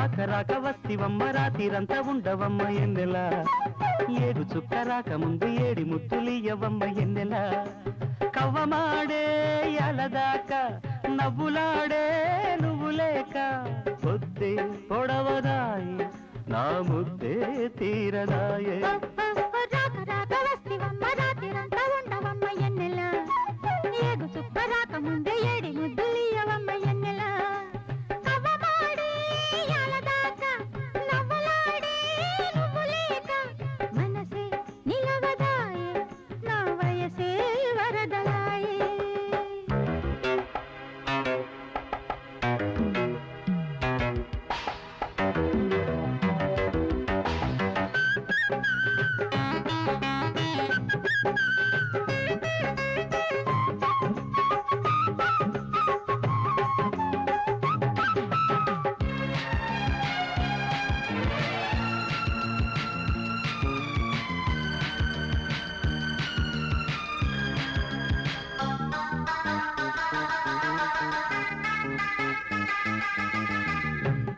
రాక రాక వస్తివమ్మ రాతిరంతా ఉండవమ్మ ఎన్నెల ఏడు చుక్క రాక ముందు ఏడి ముత్తులియవమ్మ ఎన్నెల కవ్వమాడే ఎలదాక నవ్వులాడే నువ్వు లేక పొద్దే పొడవదాయి నా ముద్దే తీరదాయే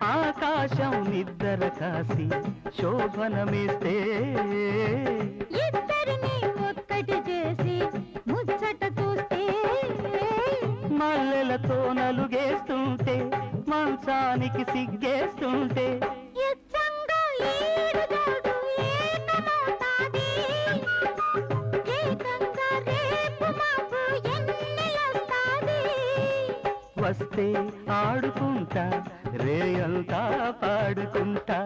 ఆకాశం నిద్ర కాసి శోభనమేస్తే ఇద్దరిని ఒక్కటి చేసి ముచ్చట చూస్తే మల్లెలతో నలుగేస్తుంటే మంచానికి సిగ్గేస్తుంటే వస్తే ఆడుకుంటా రేయంతా పాడుకుంటా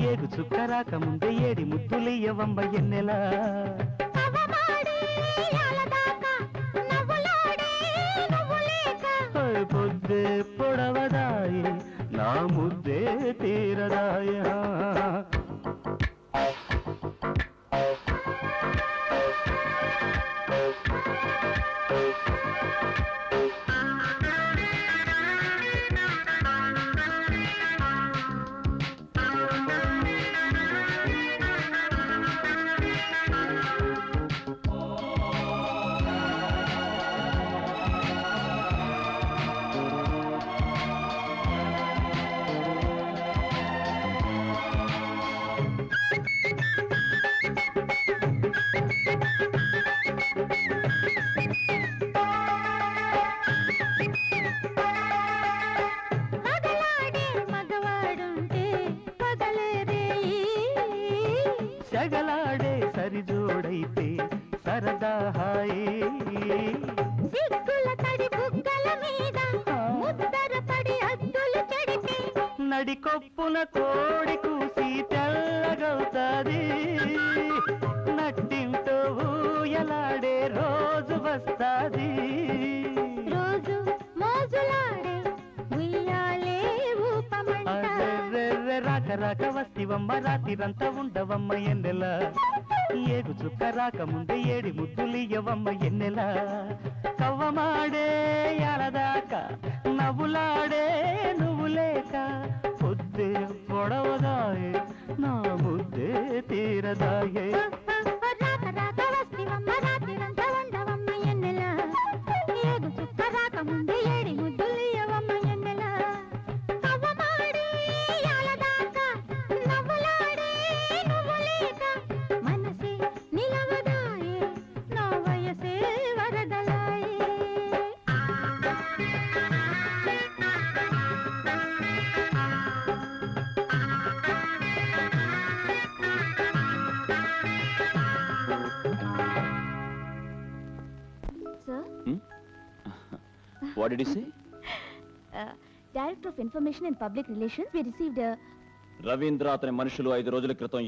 ఏడు చుక్క రాక ముందే ఏడి ముద్దులియవమ్మ ఎన్నెల పొద్దే పొడవదాయి నా ముద్దే తీరదాయ జగలాడే సరిజోడైతే సరదా హాయి సిగ్గుల తడి బుగ్గల మీద ముద్దర పడి అద్దులు చెడితే నడికొప్పున కోడి కూసి తెల్లగవుతాది నట్టింటూ ఊయలాడే రోజు వస్తాది రోజు మోజులాడే ఉయ్యాలే ఊపమంట రాక రాక వస్తివమ్మ రాతిరంతా ఉండవమ్మ ఎన్నెల ఏడు చుక్క రాక ముందే ఏడి ముద్దులియవమ్మ ఎన్నెల కవ్వమాడే ఎలదాక నవ్వులాడే నువ్వు లేక పొద్దే పొడవదాయే నా ముద్దే తీరదాయే What did he say? Director of Information and Public Relations, we received a... Ravindra అతని మనుషులు 5 రోజుల క్రితం